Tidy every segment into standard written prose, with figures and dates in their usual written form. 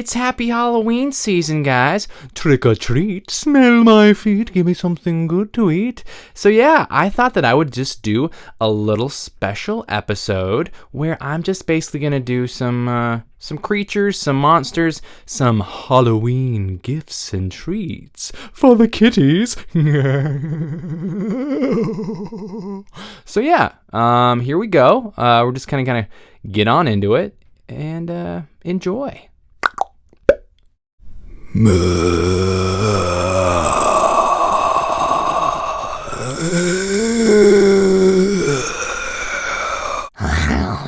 It's happy Halloween season, guys. Trick or treat, smell my feet, give me something good to eat. So yeah, I thought that I would just do a little special episode where I'm just basically gonna do some creatures, some monsters, some Halloween gifts and treats for the kitties. So yeah, here we go. We're just gonna get on into it and enjoy. Oh,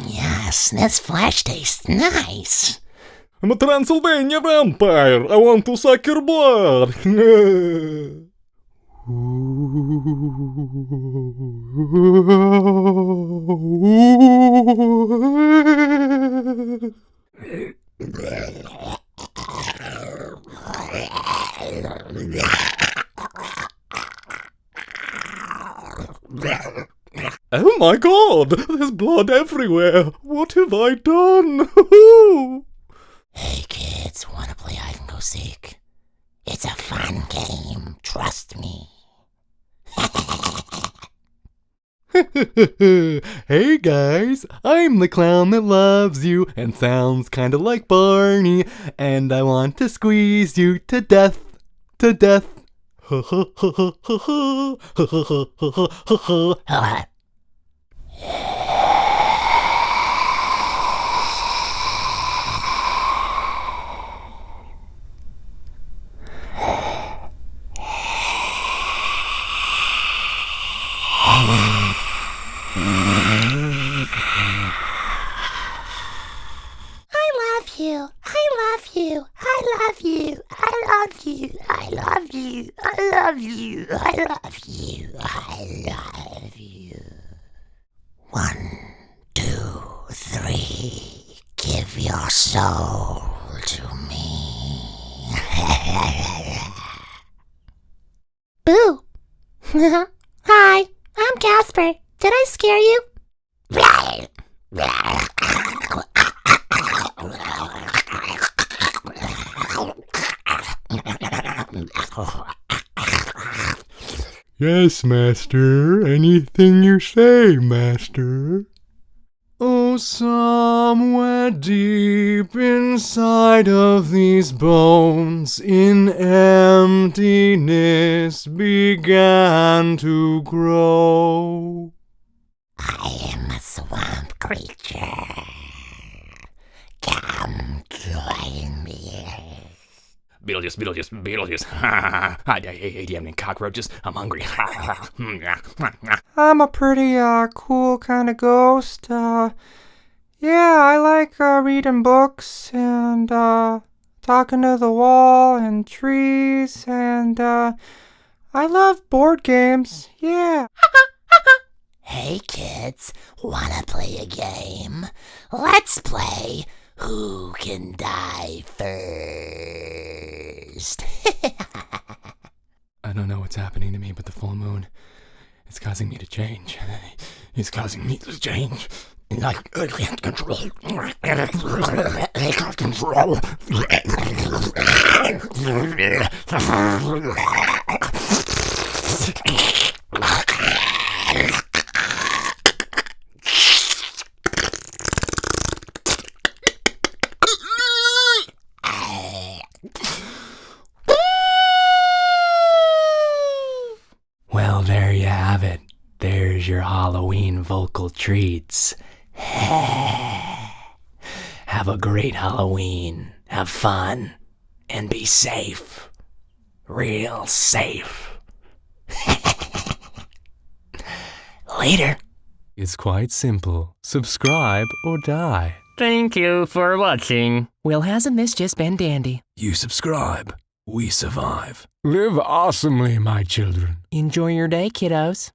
yes, this flesh tastes nice. I'm a Transylvania vampire. I want to suck your blood. Oh my god, there's blood everywhere. What have I done? Hey kids, wanna play hide and go seek? It's a fun game, trust me. Hey guys, I'm the clown that loves you and sounds kinda like Barney, and I want to squeeze you to death, to death. I love you. 1, 2, 3, give your soul to me. Boo! Hi, I'm Casper. Did I scare you? Yes, master. Anything you say, master. Oh, somewhere deep inside of these bones, in emptiness began to grow. I am a swamp creature. Come join me. Beetlejuice. Hi, damn cockroaches. I'm hungry. I'm a pretty cool kind of ghost. Yeah, I like reading books and talking to the wall and trees, and I love board games. Yeah. Hey kids, wanna play a game? Let's play Who Can Die First? I don't know what's happening to me, but the full moon is causing me to change. It's causing me to change. I can't control. I can't control. Well, there you have it. There's your Halloween vocal treats. Have a great Halloween. Have fun. And be safe. Real safe. Later. It's quite simple. Subscribe or die. Thank you for watching. Well, hasn't this just been dandy? You subscribe, we survive. Live awesomely, my children. Enjoy your day, kiddos.